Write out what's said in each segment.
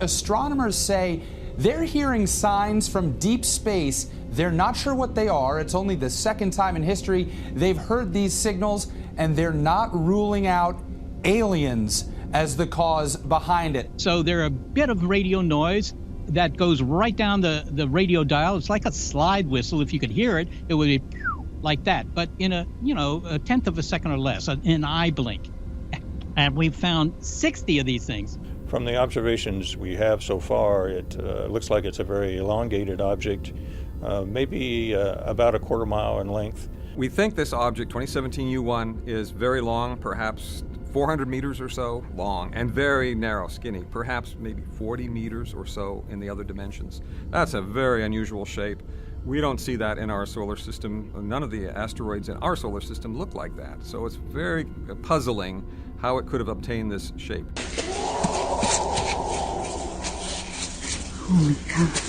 astronomers say they're hearing signs from deep space. They're not sure what they are. It's only the second time in history they've heard these signals, and they're not ruling out aliens as the cause behind it. So they're a bit of radio noise that goes right down the radio dial. It's like a slide whistle. If you could hear it, it would be like that, but in a tenth of a second or less, an eye blink. And we've found 60 of these things. From the observations we have so far, it looks like it's a very elongated object, maybe about a quarter mile in length. We think this object, 2017 U1, is very long, perhaps 400 meters or so long, and very narrow, skinny, perhaps maybe 40 meters or so in the other dimensions. That's a very unusual shape. We don't see that in our solar system. None of the asteroids in our solar system look like that. So it's very puzzling how it could have obtained this shape. Oh my God.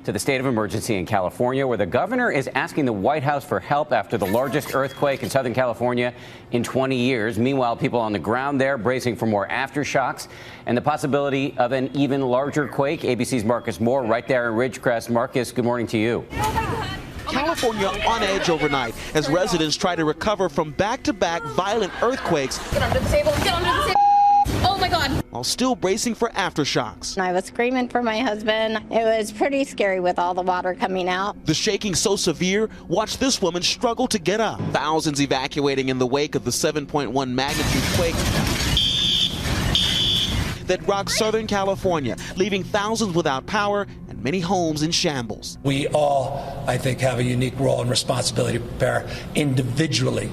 To the state of emergency in California, where the governor is asking the White House for help after the largest earthquake in Southern California in 20 years. Meanwhile, people on the ground there bracing for more aftershocks and the possibility of an even larger quake. ABC's Marcus Moore right there in Ridgecrest. Marcus, good morning to you. California on edge overnight as residents try to recover from back-to-back violent earthquakes. Get under the table, get under the table. Oh my God. While still bracing for aftershocks. I was screaming for my husband. It was pretty scary with all the water coming out. The shaking so severe, watch this woman struggle to get up. Thousands evacuating in the wake of the 7.1 magnitude quake that rocked Southern California, leaving thousands without power and many homes in shambles. We all, I think, have a unique role and responsibility to prepare individually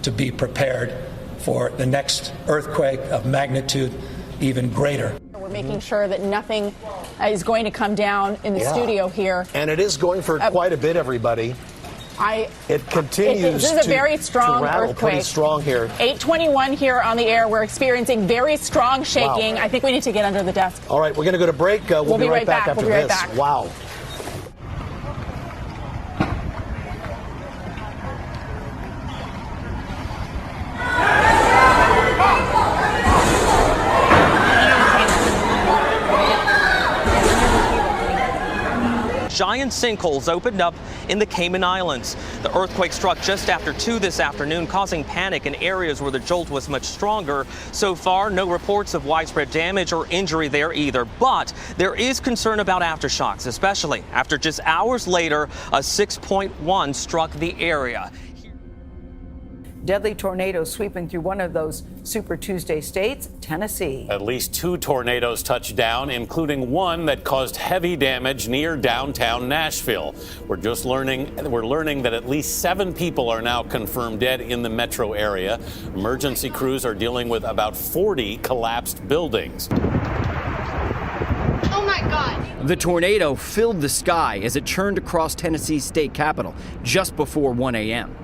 to be prepared for the next earthquake of magnitude even greater. We're making sure that nothing is going to come down in the studio here. And it is going for quite a bit, everybody. It continues this is a very strong to rattle earthquake. Pretty strong here. 8:21 here on the air. We're experiencing very strong shaking. Wow. I think we need to get under the desk. All right, we're going to go to break. We'll be right back after we'll be right this. Back. Wow. Giant sinkholes opened up in the Cayman Islands. The earthquake struck just after 2 this afternoon, causing panic in areas where the jolt was much stronger. So far, no reports of widespread damage or injury there either. But there is concern about aftershocks, especially after just hours later, a 6.1 struck the area. Deadly tornadoes sweeping through one of those Super Tuesday states, Tennessee. At least 2 tornadoes touched down, including one that caused heavy damage near downtown Nashville. We're learning that at least 7 people are now confirmed dead in the metro area. Emergency crews are dealing with about 40 collapsed buildings. Oh my God. The tornado filled the sky as it churned across Tennessee's state capital just before 1 a.m.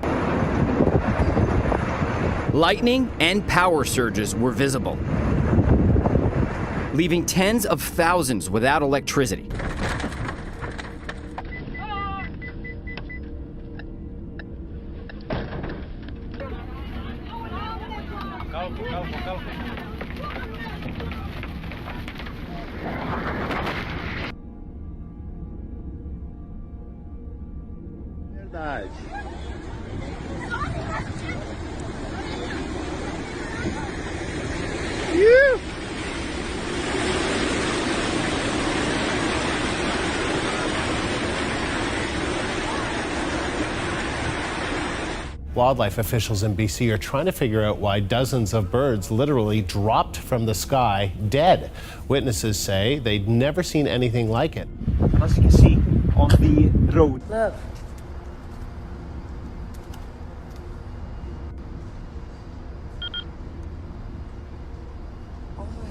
Lightning and power surges were visible, leaving tens of thousands without electricity. Wildlife officials in BC are trying to figure out why dozens of birds literally dropped from the sky dead. Witnesses say they'd never seen anything like it. As you can see on the road. Look. Oh my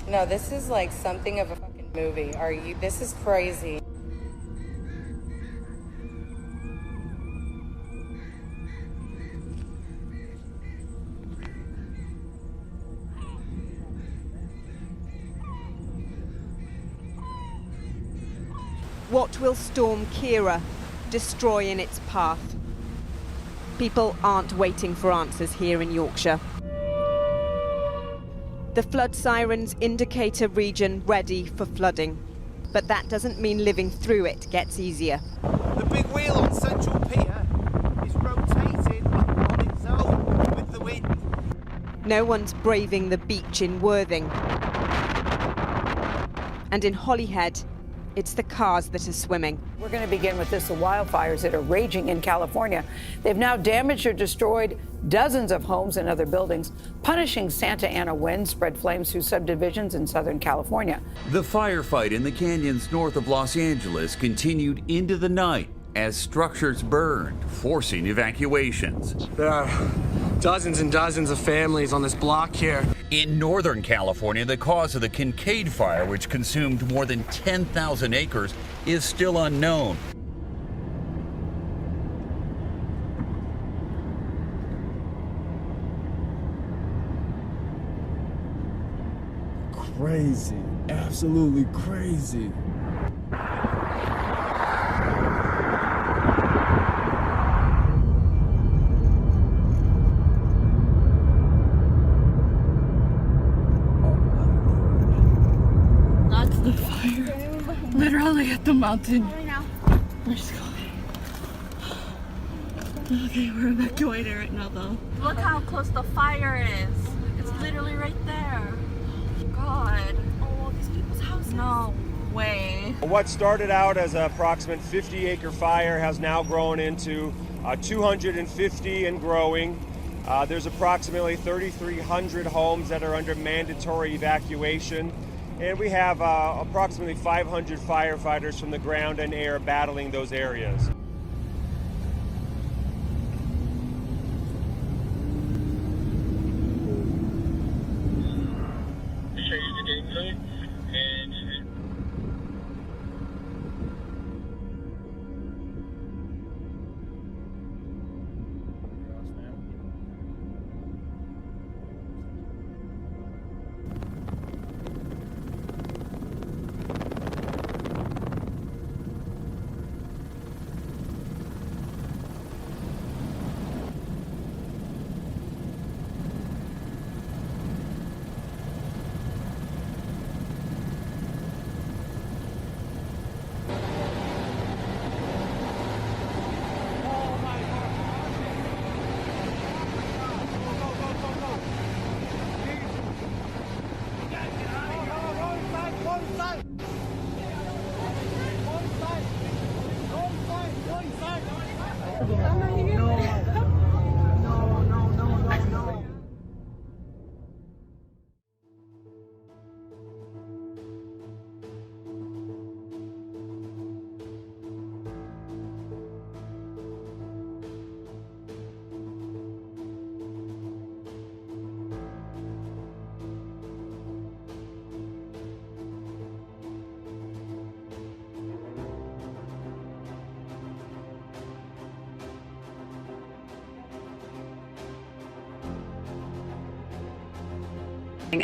God. No, this is like something of a fucking movie. This is crazy. What will Storm Kira destroy in its path? People aren't waiting for answers here in Yorkshire. The flood sirens indicate a region ready for flooding, but that doesn't mean living through it gets easier. The big wheel on Central Pier is rotating on its own with the wind. No one's braving the beach in Worthing. And in Holyhead, it's the cars that are swimming. We're going to begin with this, the wildfires that are raging in California. They've now damaged or destroyed dozens of homes and other buildings. Punishing Santa Ana winds spread flames through subdivisions in Southern California. The firefight in the canyons north of Los Angeles continued into the night as structures burned, forcing evacuations. There are dozens and dozens of families on this block here. In Northern California, the cause of the Kincaid fire, which consumed more than 10,000 acres, is still unknown. Crazy, absolutely crazy. That's the fire. Literally at the mountain. We're just going. Okay, we're evacuating right now though. Look how close the fire is. It's literally right there. God. Oh, these people's houses. No way. What started out as an approximate 50-acre fire has now grown into 250 and growing. There's approximately 3,300 homes that are under mandatory evacuation. And we have approximately 500 firefighters from the ground and air battling those areas.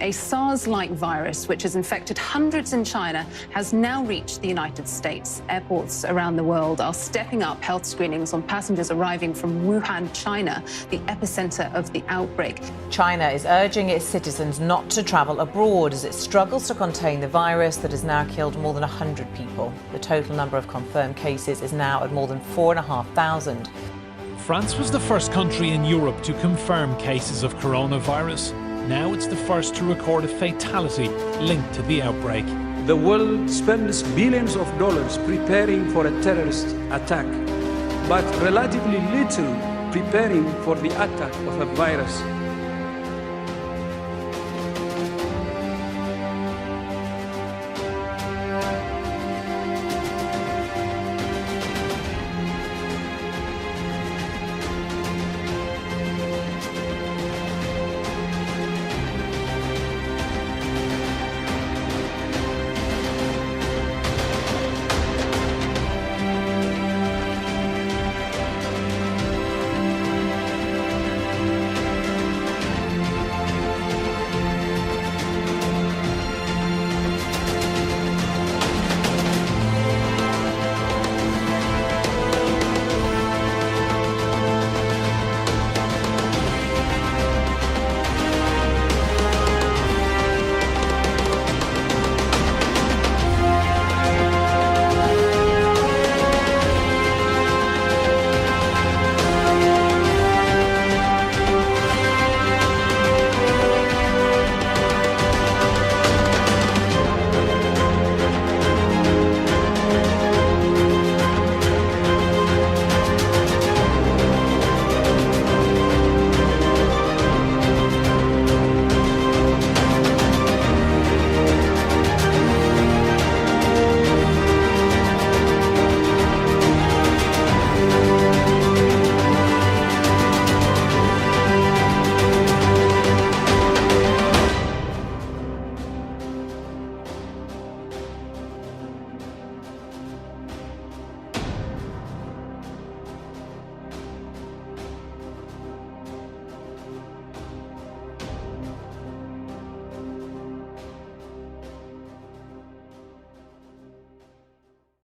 A SARS-like virus, which has infected hundreds in China, has now reached the United States. Airports around the world are stepping up health screenings on passengers arriving from Wuhan, China, the epicenter of the outbreak. China is urging its citizens not to travel abroad as it struggles to contain the virus that has now killed more than 100 people. The total number of confirmed cases is now at more than 4,500. France was the first country in Europe to confirm cases of coronavirus. Now it's the first to record a fatality linked to the outbreak. The world spends billions of dollars preparing for a terrorist attack, but relatively little preparing for the attack of a virus.